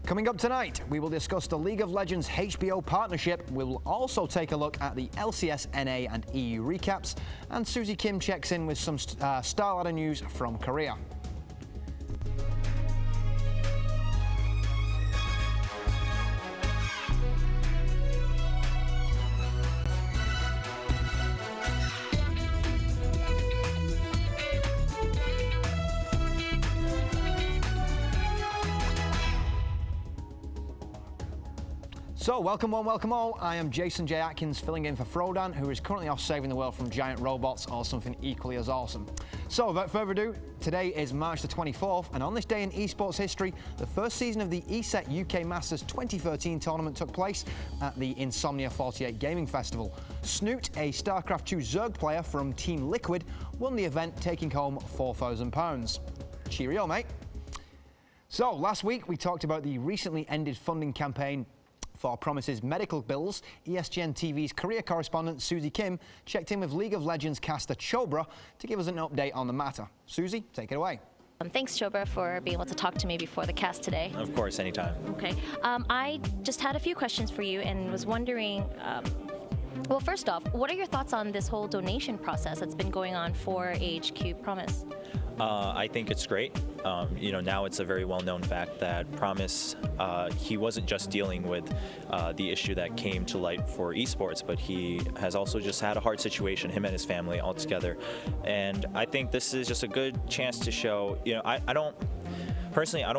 Coming up tonight, we will discuss the League of Legends HBO partnership. We'll also take a look at the LCS NA and EU recaps. And Susie Kim checks in with some Star Ladder news from Korea. So, welcome one, welcome all. I am Jason J. Atkins, filling in for Frodan, who is currently off saving the world from giant robots or something equally as awesome. So, without further ado, today is March the 24th, and on this day in esports history, the first season of the ESET UK Masters 2013 tournament took place at the Insomnia 48 Gaming Festival. Snoot, a StarCraft 2 Zerg player from Team Liquid, won the event, taking home £4,000. Cheerio, mate. So, last week we talked about the recently ended funding campaign for Promise's medical bills. ESGN TV's career correspondent Susie Kim checked in with League of Legends caster Chobra to give us an update on the matter. Susie, take it away. Thanks, Chobra, for being able to talk to me before the cast today. Of course, anytime. Okay. I just had a few questions for you and was wondering, well, first off, what are your thoughts on this whole donation process that's been going on for HQ Promise? I think it's great. You know, now it's a very well-known fact that Promise, he wasn't just dealing with the issue that came to light for esports, but he has also just had a hard situation, him and his family all together. And I think this is just a good chance to show, you know, I don't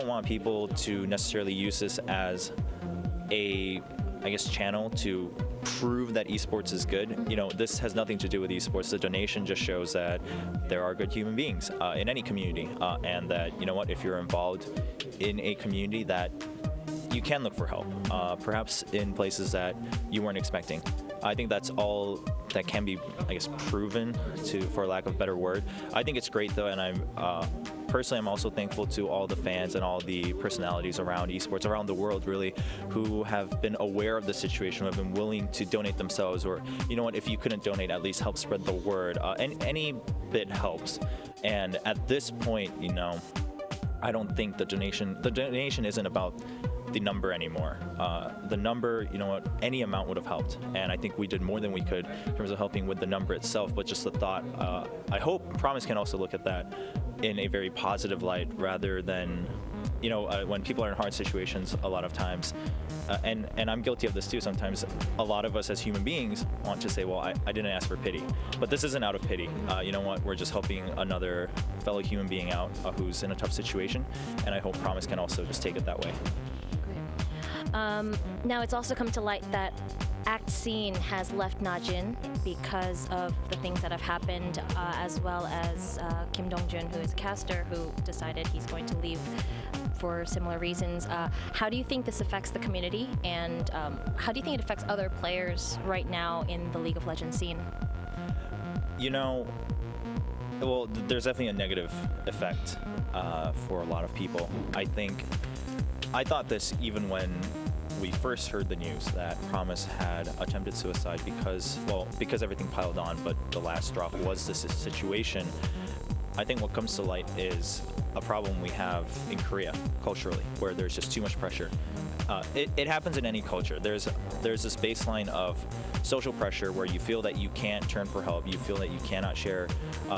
want people to necessarily use this as a, I guess, channel to prove that esports is good. You know, this has nothing to do with esports. The donation just shows that there are good human beings in any community, and that, you know what, if you're involved in a community, that you can look for help, perhaps in places that you weren't expecting. I think that's all that can be, I guess, proven, for lack of a better word. I think it's great though, and personally, I'm also thankful to all the fans and all the personalities around esports, around the world really, who have been aware of the situation, who have been willing to donate themselves, or, you know what, if you couldn't donate, at least help spread the word. And any bit helps. And at this point, you know, I don't think the donation isn't about the number anymore. The number, you know what, any amount would have helped, and I think we did more than we could in terms of helping with the number itself, but just the thought. I hope Promise can also look at that in a very positive light, rather than, you know, when people are in hard situations a lot of times, and I'm guilty of this too, sometimes a lot of us as human beings want to say, well, I didn't ask for pity, but this isn't out of pity. You know what, we're just helping another fellow human being out who's in a tough situation, and I hope Promise can also just take it that way. Now it's also come to light that Act Scene has left Najin because of the things that have happened, as well as Kim Dong-jun, who is a caster, who decided he's going to leave for similar reasons. How do you think this affects the community, and how do you think it affects other players right now in the League of Legends scene? You know, well, there's definitely a negative effect for a lot of people. I thought this even when we first heard the news that Promise had attempted suicide because everything piled on, but the last drop was this situation. I think what comes to light is a problem we have in Korea culturally, where there's just too much pressure. It happens in any culture. There's this baseline of social pressure where you feel that you can't turn for help, you feel that you cannot share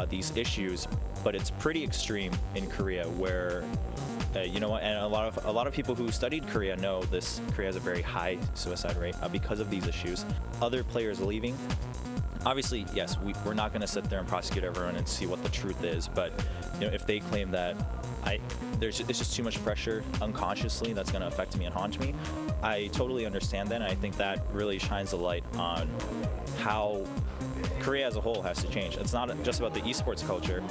these issues, but it's pretty extreme in Korea, where you know, and a lot of people who studied Korea know this. Korea has a very high suicide rate because of these issues. Other players leaving. Obviously, yes, we're not going to sit there and prosecute everyone and see what the truth is, but, you know, if they claim that it's just too much pressure unconsciously that's going to affect me and haunt me, I totally understand that, and I think that really shines a light on how Korea as a whole has to change. It's not just about the esports culture.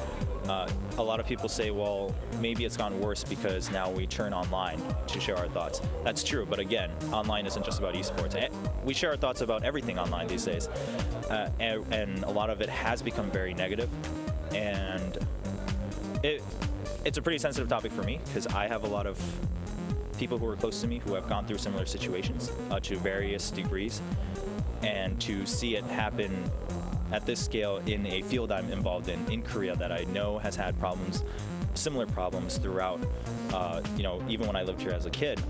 A lot of people say, well, maybe it's gotten worse because now we turn online to share our thoughts. That's true, but again, online isn't just about esports. We share our thoughts about everything online these days, and a lot of it has become very negative, and it's a pretty sensitive topic for me, because I have a lot of people who are close to me who have gone through similar situations to various degrees, and to see it happen at this scale in a field I'm involved in Korea, that I know has had problems, similar problems throughout, you know, even when I lived here as a kid.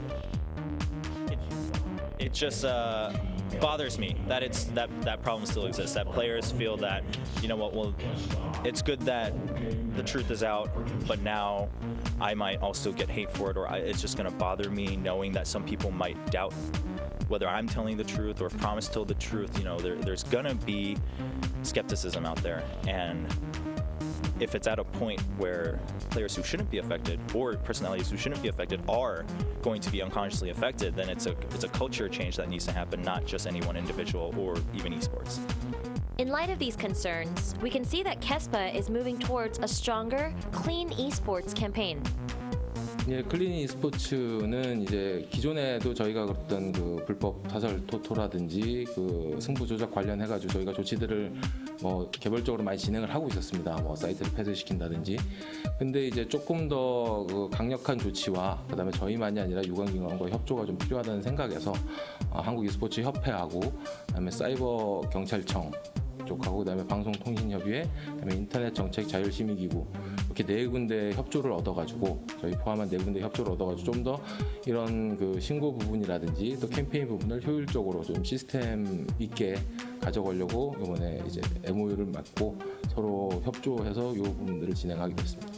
it just bothers me that that problem still exists. That players feel that, you know what, well, it's good that the truth is out, but now I might also get hate for it, or it's just going to bother me knowing that some people might doubt whether I'm telling the truth or if Promise told the truth. You know, there's going to be skepticism out there, and if it's at a point where players who shouldn't be affected or personalities who shouldn't be affected are going to be unconsciously affected, then it's a culture change that needs to happen, not just any one individual or even esports. In light of these concerns, we can see that KESPA is moving towards a stronger, clean esports campaign. 예, 클린 e스포츠는 이제 기존에도 저희가 어떤 그 불법 사설 토토라든지 그 승부 조작 관련해가지고 저희가 조치들을 뭐 개별적으로 많이 진행을 하고 있었습니다. 뭐 사이트를 폐쇄시킨다든지. 근데 이제 조금 더 그 강력한 조치와 그다음에 저희만이 아니라 유관기관과 협조가 좀 필요하다는 생각에서 한국 e스포츠 협회하고 그다음에 사이버 경찰청 쪽하고 그다음에 방송통신협의회, 그다음에 인터넷 정책 자율심의기구 이렇게 네 군데 협조를 얻어가지고 저희 포함한 네 군데 협조를 얻어가지고 좀 더 이런 그 신고 부분이라든지 또 캠페인 부분을 효율적으로 좀 시스템 있게 가져가려고 이번에 이제 MOU를 맺고 서로 협조해서 이 부분들을 진행하게 됐습니다.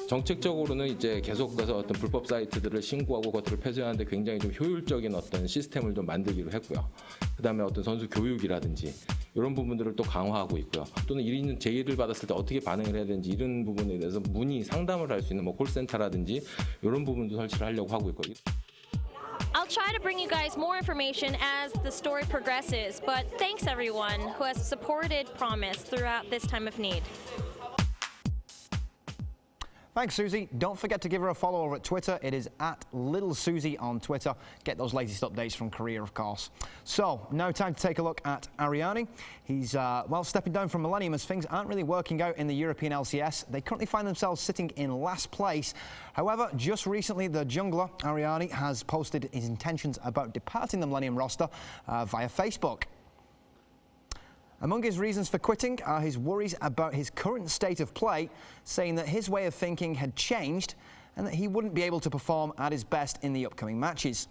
정책적으로는 이제 계속해서 어떤 불법 사이트들을 신고하고 그것들을 폐쇄하는데 굉장히 좀 효율적인 어떤 시스템을 좀 만들기로 했고요. 그다음에 어떤 선수 교육이라든지 이런 부분들을 또 강화하고 있고요. 또는 이런 제의를 받았을 때 어떻게 반응을 해야 되는지 이런 부분에 대해서 문의 상담을 할 수 있는 뭐 콜센터라든지 이런 부분도 설치를 하려고 하고 있고. I'll try to bring you guys more information as the story progresses, but thanks everyone who has supported Promise throughout this time of need. Thanks, Susie. Don't forget to give her a follow over at Twitter. It is at Little Susie on Twitter. Get those latest updates from Korea, of course. So, now time to take a look at Ariani. He's, well, stepping down from Millennium as things aren't really working out in the European LCS. They currently find themselves sitting in last place. However, just recently, the jungler, Ariani, has posted his intentions about departing the Millennium roster via Facebook. Among his reasons for quitting are his worries about his current state of play, saying that his way of thinking had changed and that he wouldn't be able to perform at his best in the upcoming matches.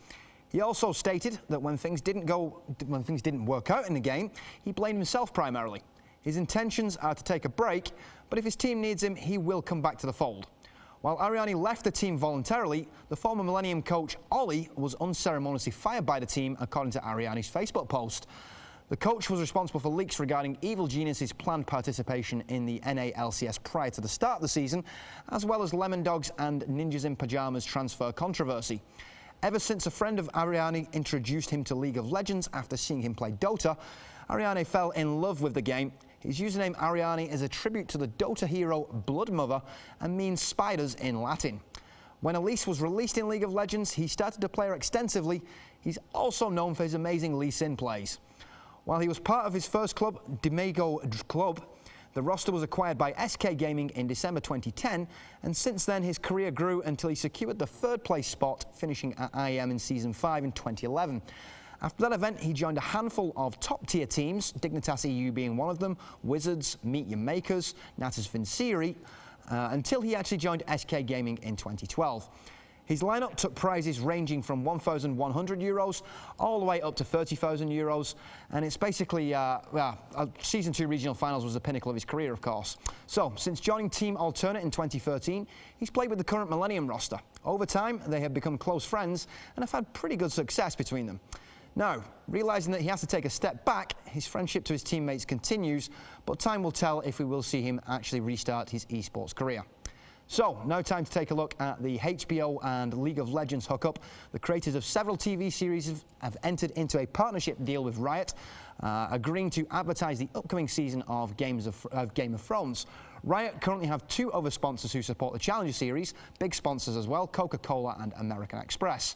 He also stated that when things didn't work out in the game, he blamed himself primarily. His intentions are to take a break, but if his team needs him, he will come back to the fold. While Ariani left the team voluntarily, the former Millennium coach, Ollie, was unceremoniously fired by the team, according to Ariani's Facebook post. The coach was responsible for leaks regarding Evil Genius's planned participation in the NA LCS prior to the start of the season, as well as Lemon Dogs and Ninjas in Pyjamas transfer controversy. Ever since a friend of Ariani introduced him to League of Legends after seeing him play Dota, Ariani fell in love with the game. His username Ariani is a tribute to the Dota hero Blood Mother and means spiders in Latin. When Elise was released in League of Legends, he started to play her extensively. He's also known for his amazing Lee Sin plays. While he was part of his first club, Dimago Club, the roster was acquired by SK Gaming in December 2010, and since then his career grew until he secured the third place spot, finishing at IEM in Season 5 in 2011. After that event, he joined a handful of top-tier teams, Dignitas EU being one of them, Wizards, Meet Your Makers, Natas Vincere, until he actually joined SK Gaming in 2012. His lineup took prizes ranging from €1,100 all the way up to €30,000, and it's basically, Season 2 regional finals was the pinnacle of his career, of course. So, since joining Team Alternate in 2013, he's played with the current Millennium roster. Over time, they have become close friends and have had pretty good success between them. Now, realising that he has to take a step back, his friendship to his teammates continues, but time will tell if we will see him actually restart his esports career. So, now time to take a look at the HBO and League of Legends hookup. The creators of several TV series have entered into a partnership deal with Riot, agreeing to advertise the upcoming season of Game of Thrones. Riot currently have two other sponsors who support the Challenger series, big sponsors as well, Coca-Cola and American Express.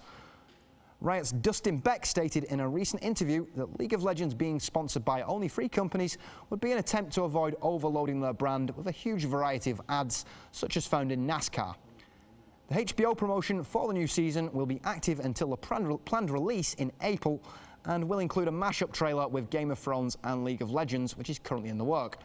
Riot's Dustin Beck stated in a recent interview that League of Legends being sponsored by only 3 companies would be an attempt to avoid overloading their brand with a huge variety of ads, such as found in NASCAR. The HBO promotion for the new season will be active until the planned release in April and will include a mashup trailer with Game of Thrones and League of Legends, which is currently in the work.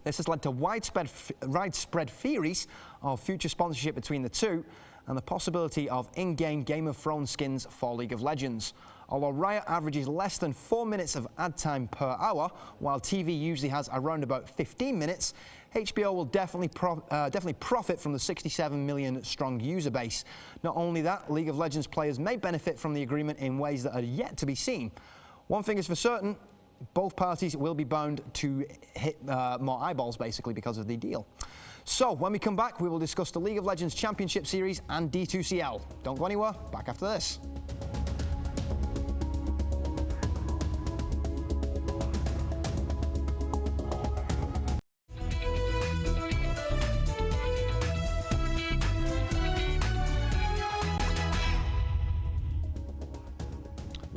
This has led to widespread theories of future sponsorship between the two, and the possibility of in-game Game of Thrones skins for League of Legends. Although Riot averages less than 4 minutes of ad time per hour, while TV usually has around about 15 minutes, HBO will definitely profit from the 67 million strong user base. Not only that, League of Legends players may benefit from the agreement in ways that are yet to be seen. One thing is for certain, both parties will be bound to hit more eyeballs basically because of the deal. So when we come back, we will discuss the League of Legends Championship Series and D2CL. Don't go anywhere, back after this.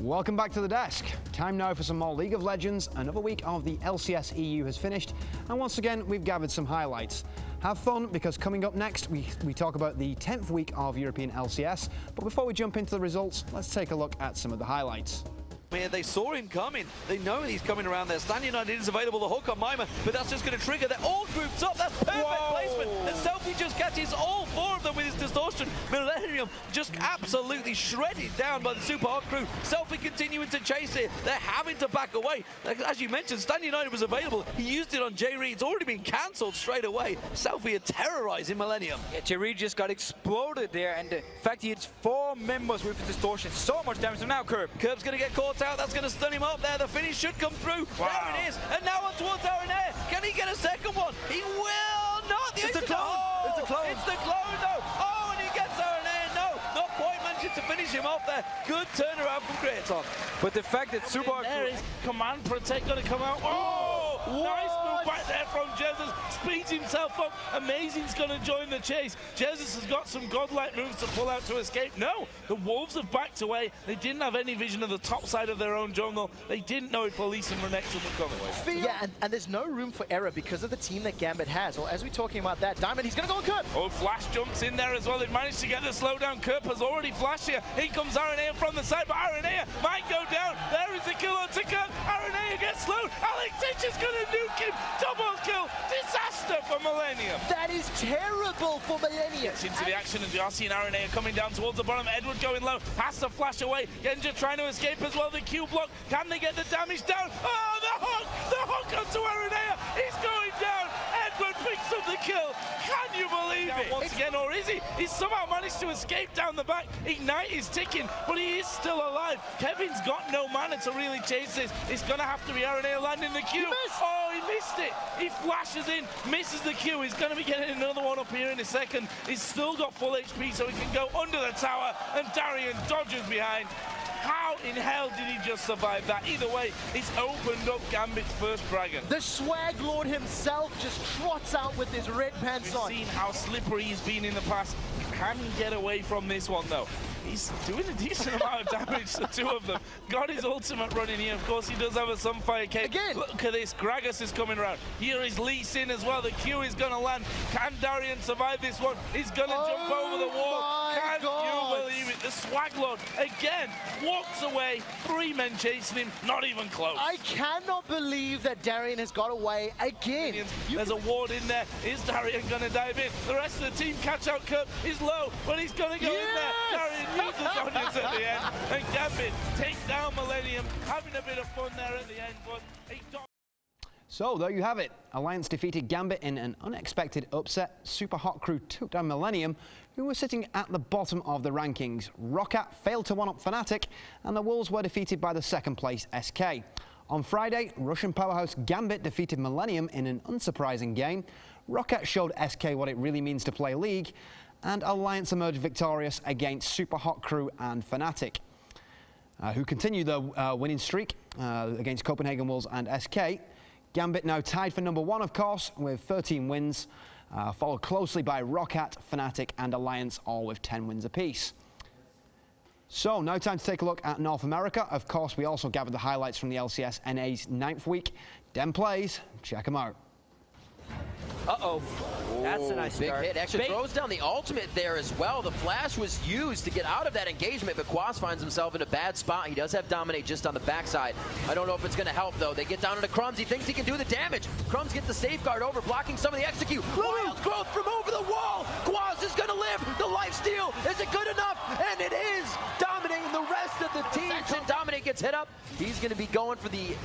Welcome back to the desk. Time now for some more League of Legends. Another week of the LCS EU has finished, and once again we've gathered some highlights. Have fun, because coming up next we talk about the 10th week of European LCS. But before we jump into the results, let's take a look at some of the highlights. Yeah, they saw him coming. They know he's coming around there. Stan United is available, the hook on Mima, but that's just going to trigger. They're all grouped up. That's perfect placement. And Selfie just catches all four of them with his distortion. Millennium just absolutely shredded down by the Super Hot crew. Selfie continuing to chase it. They're having to back away. As you mentioned, Stan United was available. He used it on J-Reed. It's already been cancelled straight away. Selfie are terrorizing Millennium. Yeah, J-Reed just got exploded there, and the fact he hits 4 members with his distortion, so much damage. So now Curb. Curb's going to get caught out. That's going to stun him up there. The finish should come through. Wow. There it is. And now on towards Aranea. Can he get a second one? He will not. It's the clone. Oh, it's the clone. It's the clone, though. Oh, and he gets Aranea. No, not quite managing to finish him off there. Good turnaround from Kraton. But the fact that Super There is Command Protect going to come out. Oh, nice move back there from Jesus. Speeds himself up. Amazing's going to join the chase. Jesus has got some godlike moves to pull out to escape. No, the Wolves have backed away. They didn't have any vision of the top side of their own jungle. They didn't know if Police and Renekton would come away. Yeah, and there's no room for error because of the team that Gambit has. Well, as we're talking about that, Diamond, he's going to go on Curb. Oh, Flash jumps in there as well. They've managed to get the slowdown. Curb has already flashed here. Here comes Aranea from the side, but Aranea might go down. There is the kill on Curb. Aranea gets slowed. Alex Titch is going to nuke him. Double kill. Disaster for Millennium. That is terrible for Millennium. Gets into the action, and Darcy and Aranea coming down towards the bottom. Edward going low. Has to flash away. Genja trying to escape as well. The Q block. Can they get the damage down? Oh, the hook! The hook onto Aranea. He's going down. Edward picks up the kill. Can you believe it? Once again, or is he? He's somehow managed to escape down the back. Ignite is ticking, but he is still alive. Kevin's got no mana to really chase this. It's going to have to be Aranea landing the Q. Oh, he missed it. He flashes in, misses the Q. He's going to be getting another one up here in a second. He's still got full HP, so he can go under the tower, and Darian dodges behind. How in hell did he just survive that? Either way, it's opened up Gambit's first dragon. The Swag Lord himself just trots out with his red pants on. We've seen how slippery he's been in the past. Can he get away from this one, though? He's doing a decent amount of damage to two of them. Got his ultimate running here. Of course, he does have a Sunfire Cape. Again! Look at this. Gragas is coming around. Here is Lee Sin as well. The Q is going to land. Can Darian survive this one? He's going to jump over the wall. Can you believe it? The Swag Lord, again, walks away. 3 men chasing him. Not even close. I cannot believe that Darian has got away again. There's a ward in there. Is Darian going to dive in? The rest of the team catch out Curb. He's low, but he's going to go in there. Darian uses Onions at the end. And Gambit takes down Millennium. Having a bit of fun there at the end, but So there you have it. Alliance defeated Gambit in an unexpected upset. Super Hot Crew took down Millennium, who were sitting at the bottom of the rankings. Roccat failed to one-up Fnatic, and the Wolves were defeated by the second place SK. On Friday, Russian powerhouse Gambit defeated Millennium in an unsurprising game. Roccat showed SK what it really means to play League, and Alliance emerged victorious against Super Hot Crew and Fnatic, who continue their winning streak against Copenhagen Wolves and SK. Gambit now tied for number 1, of course, with 13 wins, followed closely by Roccat, Fnatic and Alliance, all with 10 wins apiece. So now time to take a look at North America. Of course, we also gathered the highlights from the LCS NA's 9th week. Dem plays, check them out. Uh-oh. That's a nice big start. hit. Actually throws down the ultimate there as well. The flash was used to get out of that engagement, but Quas finds himself in a bad spot. He does have Dominate just on the backside. I don't know if it's going to help, though. They get down into Crumbs. He thinks he can do the damage. Crumbs gets the safeguard over, blocking some of the execute. Wild growth from over the wall. Quas is going to live. The lifesteal. Is it good enough? And it is. Dominating the rest of the team. Should Dominate gets hit up. He's going to be going for the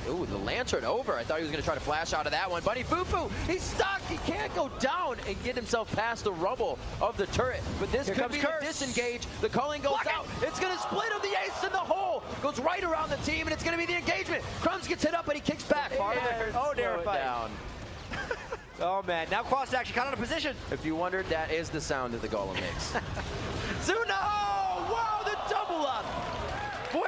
lantern over. I thought he was going to try to flash out of that one. Bunny Fufu, he's stuck. He can't go down and get himself past the rubble of the turret. But this could be a disengage. The culling goes out. It's going to split him. The ace in the hole goes right around the team, and it's going to be the engagement. Crumbs gets hit up, but he kicks back. Oh, Down. Oh, man. Now Quas is actually kind of in a position. If you wondered, that is the sound that the golem makes. Zuna! Wow, the double up.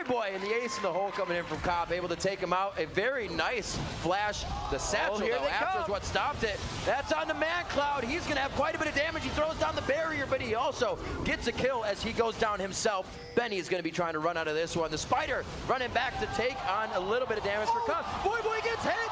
Boy, and the ace in the hole coming in from Cobb, able to take him out. A very nice flash. The satchel, though, after is what stopped it. That's on the Man Cloud. He's going to have quite a bit of damage. He throws down the barrier, but he also gets a kill as he goes down himself. Benny is going to be trying to run out of this one. The Spider running back to take on a little bit of damage for Cobb. Boy gets hit.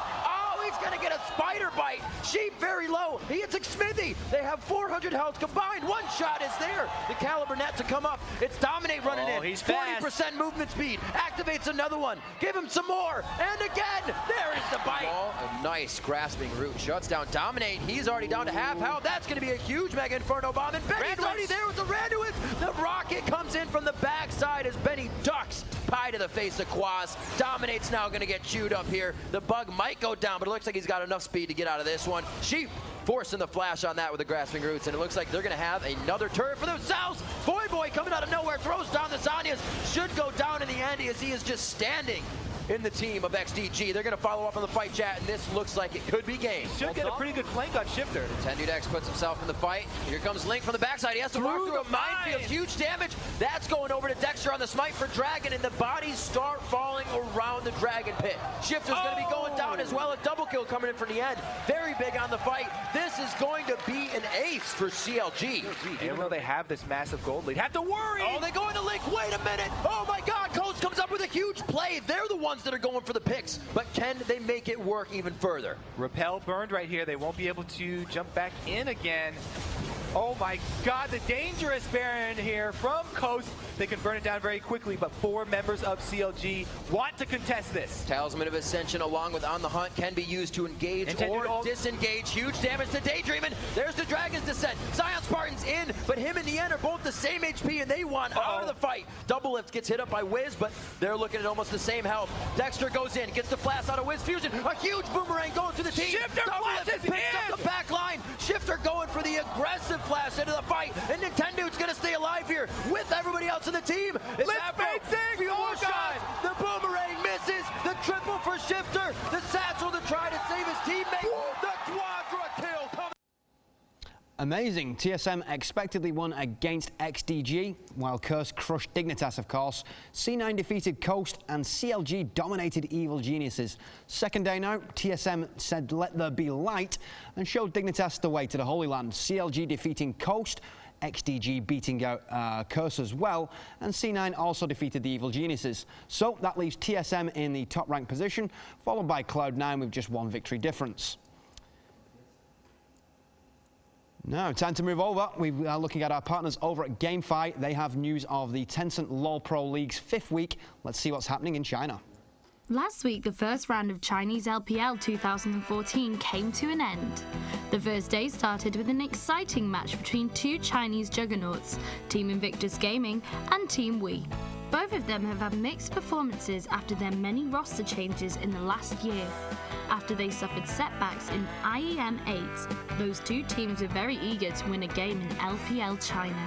He's going to get a spider bite. Sheep very low. He hits Smithy. They have 400 health combined. One shot is there. The Caliber net to come up. It's Dominate running in. He's 40% movement speed. Activates another one. Give him some more. And again, there is the bite. A nice grasping root. Shuts down Dominate. He's already down to half health. That's going to be a huge Mega Inferno bomb. And Benny's already there with the Randuin. The rocket comes in from the backside as Benny ducks. Pie to the face of Quas. Dominate's now going to get chewed up here. The bug might go down, but it looks like he's got enough speed to get out of this one. Sheep forcing the flash on that with the grasping roots, and it looks like they're going to have another turret for themselves. Boy coming out of nowhere, throws down the Zanyas. Should go down in the end as he is just standing in the team of XDG. They're going to follow up on the fight chat, and this looks like it could be game. Should get a pretty good flank on Shifter. Tendudex puts himself in the fight. Here comes Link from the backside. He has to walk through a minefield. Huge damage. That's going over to Dexter on the smite for Dragon, and the bodies start falling around the Dragon pit. Shifter's going to be going down as well. A double kill coming in from the end. Very big on the fight. This is going to be an ace for CLG. Even though they have this massive gold lead, have to worry. Oh, they go into Link. Wait a minute. Oh my God. Coast comes up with a huge play. They're the ones that are going for the picks, but can they make it work even further? Repel burned right here. They won't be able to jump back in again. Oh my God, the dangerous Baron here from Coast. They can burn it down very quickly, but 4 members of CLG want to contest this. Talisman of Ascension along with On the Hunt can be used to engage or disengage. Huge damage to Daydreamin'. There's the Dragon's Descent. Zion Spartan's in, but him and the end are both the same HP, and they want out of the fight. Double Lift gets hit up by Wiz, but they're looking at almost the same health. Dexter goes in, gets the flash out of Wiz Fusion. A huge boomerang going to the team. Shifter flashes in. Picks up the back line. Shifter going for the aggressive flash into the fight, and Nintendo's going to stay alive here with everybody else in the team. It's the boomerang misses. The triple for Shifter. The satchel to try to save his teammate. The quadra kill coming. Amazing. TSM expectedly won against XDG, while Curse crushed Dignitas, of course. C9 defeated Coast, and CLG dominated Evil Geniuses. Second day now, TSM said let there be light and showed Dignitas the way to the Holy Land. CLG defeating Coast, XDG beating out Curse as well, and C9 also defeated the Evil Geniuses. So that leaves TSM in the top ranked position, followed by Cloud9 with just 1 victory difference. Now, time to move over. We are looking at our partners over at GameFi. They have news of the Tencent LoL Pro League's 5th week. Let's see what's happening in China. Last week, the first round of Chinese LPL 2014 came to an end. The first day started with an exciting match between 2 Chinese juggernauts, Team Invictus Gaming and Team Wii. Both of them have had mixed performances after their many roster changes in the last year. After they suffered setbacks in IEM 8, those 2 teams were very eager to win a game in LPL China.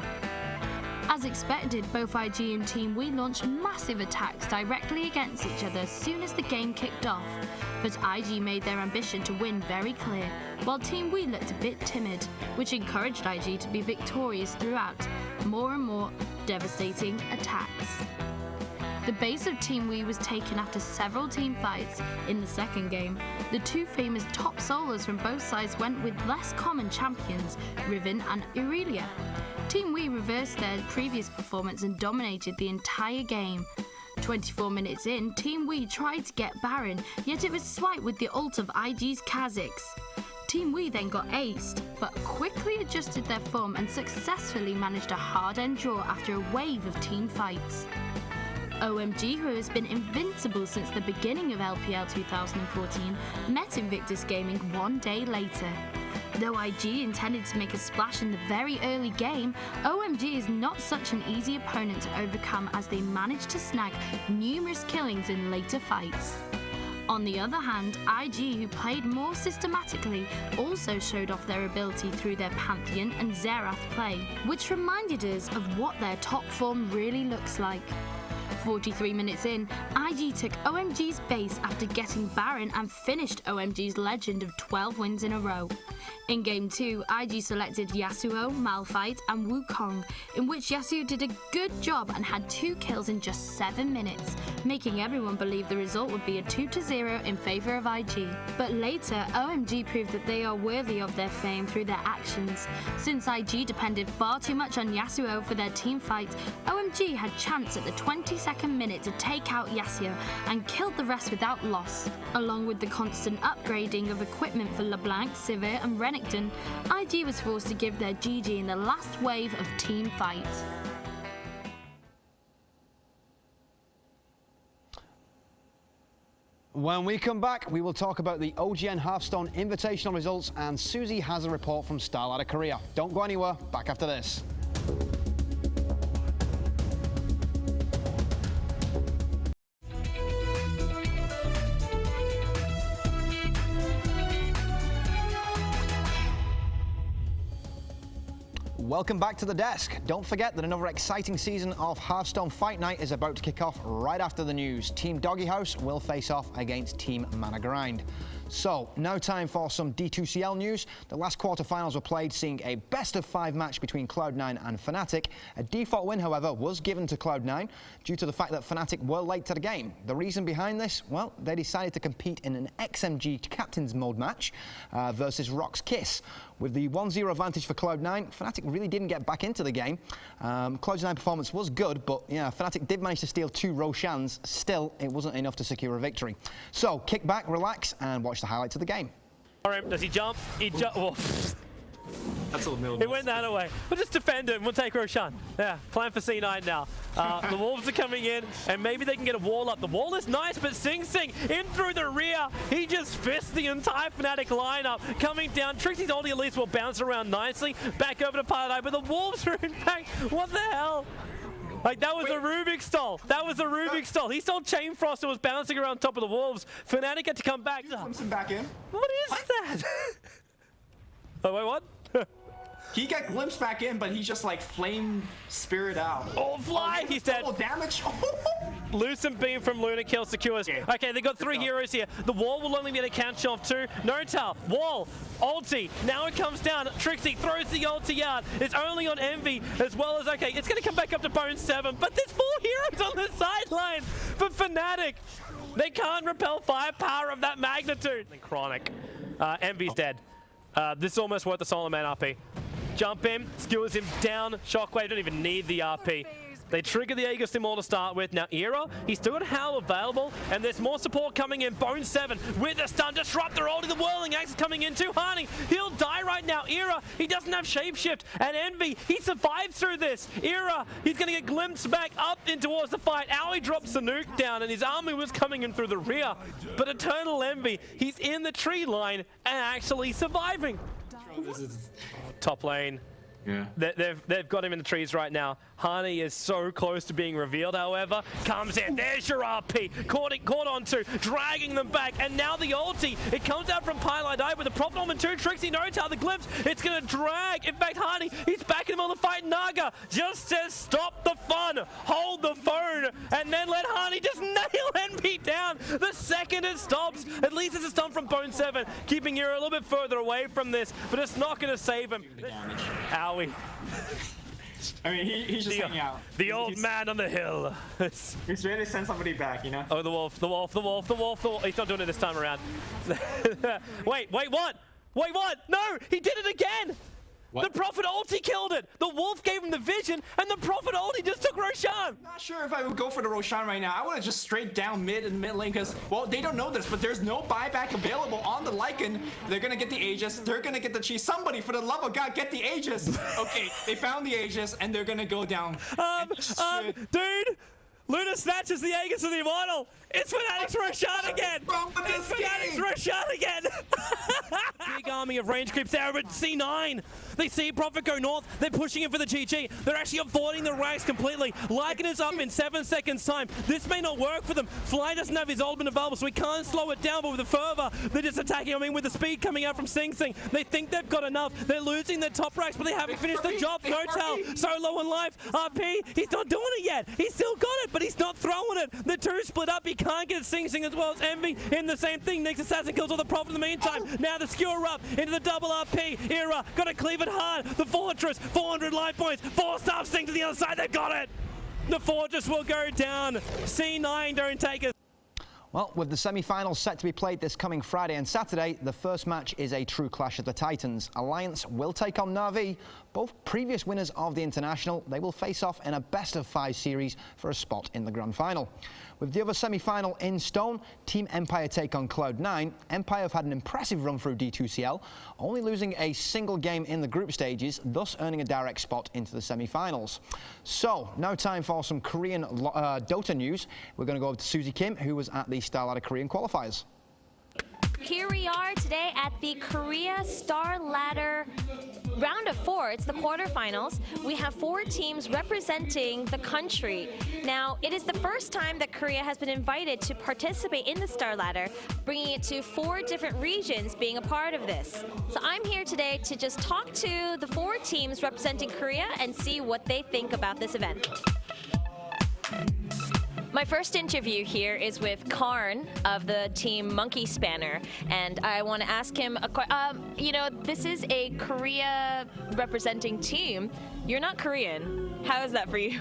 As expected, both IG and Team Wii launched massive attacks directly against each other as soon as the game kicked off, but IG made their ambition to win very clear, while Team Wii looked a bit timid, which encouraged IG to be victorious throughout, more and more devastating attacks. The base of Team Wii was taken after several team fights. In the second game, the 2 famous top solos from both sides went with less common champions, Riven and Irelia. Team Wii reversed their previous performance and dominated the entire game. 24 minutes in, Team Wii tried to get Baron, yet it was swiped with the ult of IG's Kha'Zix. Team Wii then got aced, but quickly adjusted their form and successfully managed a hard-end draw after a wave of team fights. OMG, who has been invincible since the beginning of LPL 2014, met Invictus Gaming one day later. Though IG intended to make a splash in the very early game, OMG is not such an easy opponent to overcome as they managed to snag numerous killings in later fights. On the other hand, IG, who played more systematically, also showed off their ability through their Pantheon and Xerath play, which reminded us of what their top form really looks like. 43 minutes in, IG took OMG's base after getting Baron and finished OMG's legend of 12 wins in a row. In Game 2, IG selected Yasuo, Malphite and Wukong, in which Yasuo did a good job and had 2 kills in just 7 minutes, making everyone believe the result would be a 2-0 in favour of IG. But later, OMG proved that they are worthy of their fame through their actions. Since IG depended far too much on Yasuo for their team fight, OMG had chance at the 22nd minute to take out Yasuo and killed the rest without loss. Along with the constant upgrading of equipment for LeBlanc, Sivir and Renekton, IG was forced to give their GG in the last wave of team fight. When we come back, we will talk about the OGN Hearthstone Invitational results, and Susie has a report from Starladder Korea. Don't go anywhere, back after this. Welcome back to the desk. Don't forget that another exciting season of Hearthstone Fight Night is about to kick off right after the news. Team Doggy House will face off against Team Mana Grind. So, now time for some D2CL news. The last quarterfinals were played, seeing a best-of-5 match between Cloud9 and Fnatic. A default win, however, was given to Cloud9 due to the fact that Fnatic were late to the game. The reason behind this? Well, they decided to compete in an XMG Captain's Mode match versus Rock's Kiss. With the 1-0 advantage for Cloud9, Fnatic really didn't get back into the game. Cloud9 performance was good, but yeah, Fnatic did manage to steal 2 Roshans. Still, it wasn't enough to secure a victory. So, kick back, relax, and watch the highlights of the game. Does he jump? He jump. Oh. That's a little He went that away. We'll just defend him. We'll take Roshan. Yeah, plan for C9 now. The Wolves are coming in, and maybe they can get a wall up. The wall is nice, but Sing Sing in through the rear. He just fists the entire Fnatic lineup. Coming down, Trixie's ulti at least will bounce around nicely. Back over to Pilot, but the Wolves are in back. What the hell? Like, that was a Rubik's doll. That was a Rubik's doll. He stole Chain Frost and was bouncing around top of the Wolves. Fnatic had to come back. Glimpse him back in. What is that? Oh, wait, what? He got glimpsed back in, but he just like flame spirit out. Oh, fly! He's dead. Damage. Lucent beam from Luna kill secures. Okay, they got 3 heroes here. The wall will only be able to catch off 2. Notal, wall, ulti. Now it comes down. Trixie throws the ulti out. It's only on Envy as well as, okay, it's going to come back up to Bone 7, but there's 4 heroes on the sideline for Fnatic. They can't repel firepower of that magnitude. Chronic. Envy's dead. This is almost worth the Solar Man RP. Jump in, skewers him down. Shockwave, don't even need the RP. They trigger the Aegis Immortal to start with. Now, Era, he's still got Howl available, and there's more support coming in. Bone 7 with a stun disruptor. Ulti, the Whirling Axe is coming in too. Harney, he'll die right now. Era, he doesn't have Shapeshift. And Envy, he survives through this. Era, he's going to get glimpsed back up in towards the fight. Owie drops the nuke down, and his army was coming in through the rear. But Eternal Envy, he's in the tree line and actually surviving. Top lane. Yeah. They've got him in the trees right now. Hani is so close to being revealed, however. Comes in, there's your RP. Caught onto, dragging them back. And now the ulti, it comes out from Pilot Eye with a Prophet Omen 2. Trixie knows how the glimpse, it's gonna drag. In fact, Hani, he's backing him on the fight. Naga just says, stop the fun, hold the phone, and then let Hani just nail Envy down. The second it stops, at least it's a stun from Bone 7, keeping Era a little bit further away from this, but it's not gonna save him. Owie. I mean, he's just hanging out. The old man on the hill. He's ready to send somebody back, you know? Oh, the wolf, the wolf, the wolf, the wolf, the wolf. He's not doing it this time around. Wait, what? Wait, what? No, he did it again. The Prophet ulti killed it. The Wolf gave him the vision, and the Prophet ulti just took Roshan. Not sure if I would go for the Roshan right now. I would have just straight down mid and mid lane because, well, they don't know this, but there's no buyback available on the Lycan. They're going to get the Aegis. They're going to get the cheese. Somebody, for the love of God, get the Aegis. Okay, they found the Aegis, and they're going to go down. Dude, Luna snatches the Aegis of the Immortal. It's Fnatic's Roshan again. It's Fnatic's Roshan again. Big army of range creeps there, but C9. They see Prophet go north. They're pushing him for the GG. They're actually avoiding the ranks completely. Lycan is up in 7 seconds time. This may not work for them. Fly doesn't have his ultimate available, so he can't slow it down, but with the fervor, they're just attacking. I mean, with the speed coming out from Sing Sing, they think they've got enough. They're losing their top ranks, but they haven't finished the job. Notal, so low in life. RP, he's not doing it yet. He's still got it, but he's not throwing it. The two split up. He can't get Sing Sing as well as Envy in the same thing. Next assassin kills all the Prophet in the meantime. Now the skewer up into the double RP era. Got to cleave it hard. The Fortress, 400 life points. 4-star Sting to the other side. They've got it. The Fortress will go down. C9 don't take it. Well, with the semi-finals set to be played this coming Friday and Saturday, the first match is a true clash of the Titans. Alliance will take on Na'Vi. Both previous winners of the International, they will face off in a best-of-5 series for a spot in the Grand Final. With the other semi-final in stone, Team Empire take on Cloud9. Empire have had an impressive run through D2CL, only losing a single game in the group stages, thus earning a direct spot into the semi-finals. So, now time for some Korean Dota news. We're going to go over to Susie Kim, who was at the Star Ladder Korean qualifiers. Here we are today at the Korea Star Ladder round of 4. It's the quarterfinals. We have 4 teams representing the country. Now, it is the first time that Korea has been invited to participate in the Star Ladder, bringing it to 4 different regions being a part of this. So I'm here today to just talk to the 4 teams representing Korea and see what they think about this event. My first interview here is with Karn of the team Monkey Spanner, and I want to ask him, you know, this is a Korea representing team. You're not Korean. How is that for you?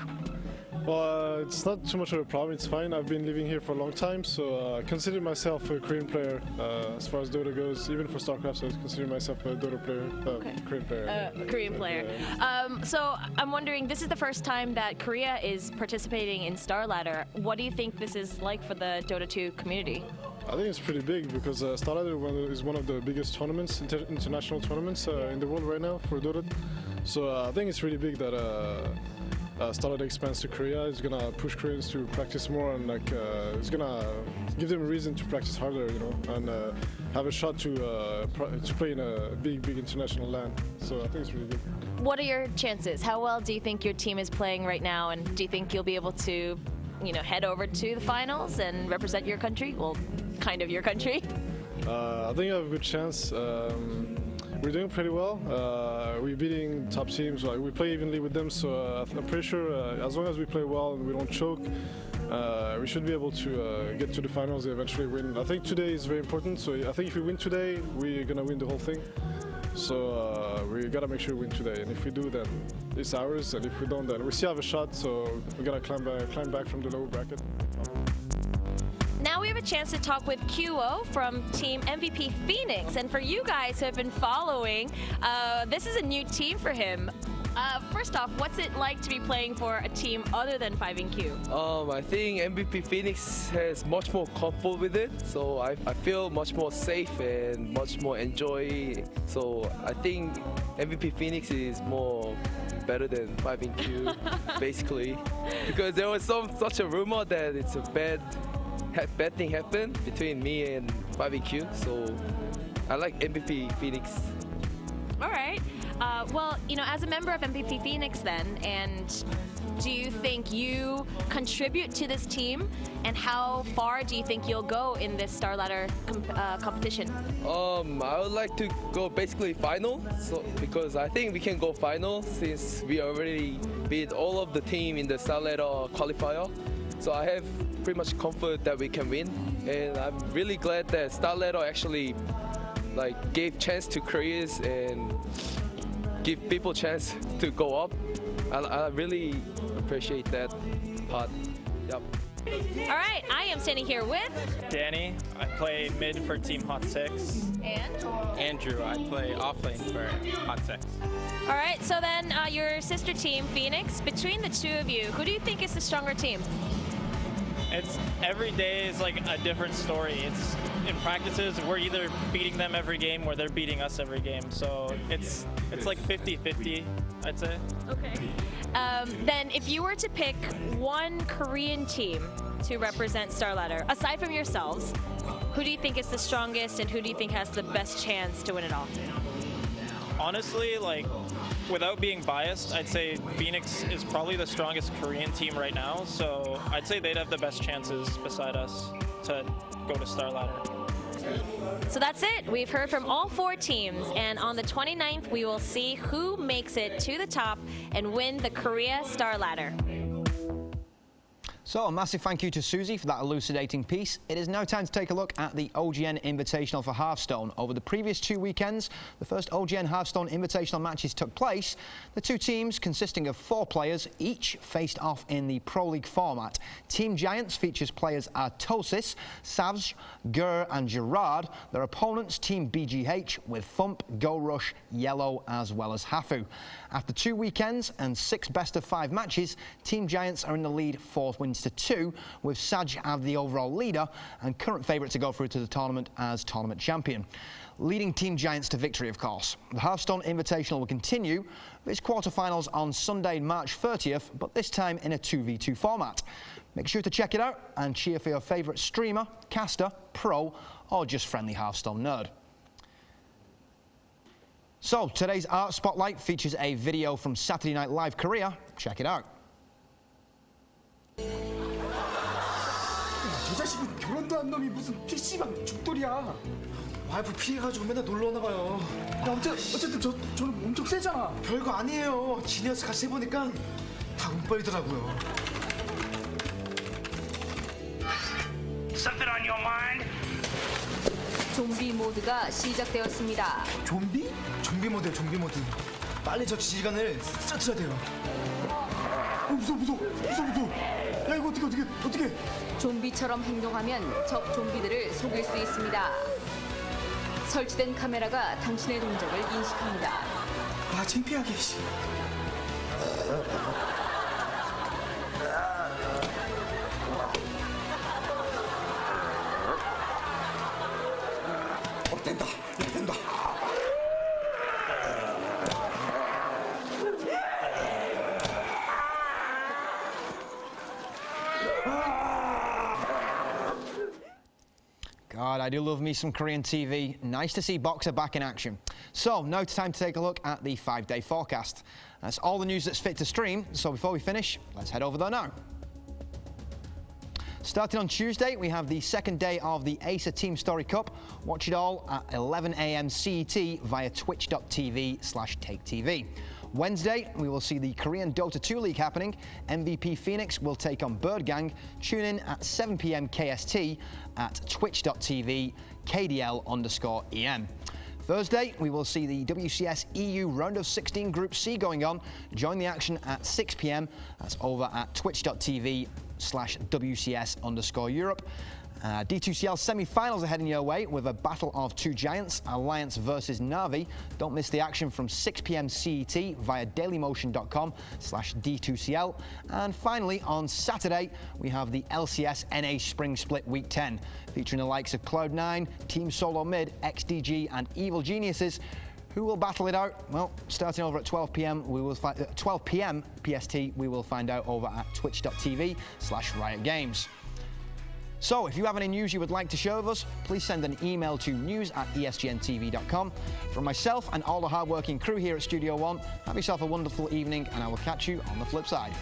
Well, it's not too much of a problem. It's fine. I've been living here for a long time, so I consider myself a Korean player as far as Dota goes. Even for StarCraft, so I consider myself a Dota player, Korean player. Korean player. So I'm wondering, this is the first time that Korea is participating in Star Ladder. What do you think this is like for the Dota 2 community? I think it's pretty big because Star Ladder is one of the biggest tournaments, international tournaments in the world right now for Dota. So I think it's really big that Star Ladder expands to Korea. It's gonna push Koreans to practice more, and it's gonna give them a reason to practice harder, you know, and have a shot to play in a big international land. So I think it's really good. What are your chances? How well do you think your team is playing right now, and do you think you'll be able to, you know, head over to the finals and represent your country? Well, kind of your country. I think I have a good chance. We're doing pretty well. We're beating top teams. We play evenly with them, so I'm pretty sure as long as we play well and we don't choke, we should be able to get to the finals and eventually win. I think today is very important, so I think if we win today, we're gonna win the whole thing. So we gotta make sure we win today, and if we do, then it's ours, and if we don't, then we still have a shot, so we gotta climb back from the lower bracket. Now we have a chance to talk with QO from Team MVP Phoenix, and for you guys who have been following, this is a new team for him. First off, what's it like to be playing for a team other than 5inQ? I think MVP Phoenix has much more comfort with it, so I feel much more safe and much more enjoy. So I think MVP Phoenix is more better than 5inQ, basically, because there was such a rumor that it's a bad thing happened between me and 5inQ, so I like MVP Phoenix. All right. Well, you know, as a member of MVP Phoenix then, and do you think you contribute to this team, and how far do you think you'll go in this Star Ladder competition? I would like to go basically final, so because I think we can go final since we already beat all of the team in the Star Ladder qualifier. So I have pretty much comfort that we can win, and I'm really glad that Star Ladder actually gave chance to Koreans and give people chance to go up. I really appreciate that part. Yep. All right, I am standing here with Danny. I play mid for Team Hot 6. And Andrew. I play offlane for Hot 6. all right, so then your sister team, Phoenix. Between the two of you, who do you think is the stronger team? It's every day is like a different story. It's in practices we're either beating them every game or they're beating us every game. So it's like 50-50, I'd say. Okay. Then if you were to pick one Korean team to represent Star Ladder, aside from yourselves, who do you think is the strongest and who do you think has the best chance to win it all? Honestly, like without being biased, I'd say Phoenix is probably the strongest Korean team right now. So I'd say they'd have the best chances beside us to go to Star Ladder. So that's it. We've heard from all four teams, and on the 29th, we will see who makes it to the top and win the Korea Star Ladder. So a massive thank you to Susie for that elucidating piece. It is now time to take a look at the OGN Invitational for Hearthstone. Over the previous 2 weekends, the first OGN Hearthstone Invitational matches took place. The two teams, consisting of 4 players, each faced off in the Pro League format. Team Giants features players Artosis, Savj, Gur and Gerard. Their opponents, Team BGH, with Thump, Go Rush, Yellow as well as Hafu. After 2 weekends and 6 best-of-5 matches, Team Giants are in the lead 4 wins to 2, with Saj as the overall leader and current favourite to go through to the tournament as tournament champion. Leading Team Giants to victory, of course. The Hearthstone Invitational will continue with its quarterfinals on Sunday, March 30th, but this time in a 2v2 format. Make sure to check it out and cheer for your favourite streamer, caster, pro, or just friendly Hearthstone nerd. So, today's Art Spotlight features a video from Saturday Night Live Korea. Check it out. 저 자식은 결혼도 한 놈이 무슨 PC방 죽돌이야. 와이프 피해가지고 맨날 놀러 오나 봐요. 야, 어쨌든 저는 엄청 세잖아. 별거 아니에요. 지니어스 같이 해보니까 다 운빨이더라고요. Something on your mind? 좀비 모드가 시작되었습니다. 좀비? 좀비 모드요, 좀비 모드. 빨리 저 지휘관을 쓰러뜨려야 돼요. 무서워. 야, 이거 어떻게. 좀비처럼 행동하면 적 좀비들을 속일 수 있습니다. 설치된 카메라가 당신의 동작을 인식합니다. 아, 창피하게. 된다. God, I do love me some Korean TV. Nice to see Boxer back in action. So, now it's time to take a look at the 5-day forecast. That's all the news that's fit to stream, so before we finish, let's head over there now. Starting on Tuesday, we have the second day of the Acer Team Story Cup. Watch it all at 11 AM CET via twitch.tv/taketv. Wednesday, we will see the Korean Dota 2 League happening. MVP Phoenix will take on Bird Gang. Tune in at 7 PM KST at twitch.tv KDL_EM. Thursday, we will see the WCS EU Round of 16 Group C going on. Join the action at 6 PM. That's over at twitch.tv/WCS_Europe. D2CL semi-finals are heading your way with a battle of two giants, Alliance versus Na'Vi. Don't miss the action from 6 PM CET via dailymotion.com/D2CL. And finally, on Saturday, we have the LCS NA Spring Split Week 10, featuring the likes of Cloud9, Team Solo Mid, XDG, and Evil Geniuses. Who will battle it out? Well, starting over at 12 PM, 12 PM PST, we will find out over at twitch.tv/Riot Games. So, if you have any news you would like to share with us, please send an email to news@esgntv.com. From myself and all the hard-working crew here at Studio One, have yourself a wonderful evening, and I will catch you on the flip side.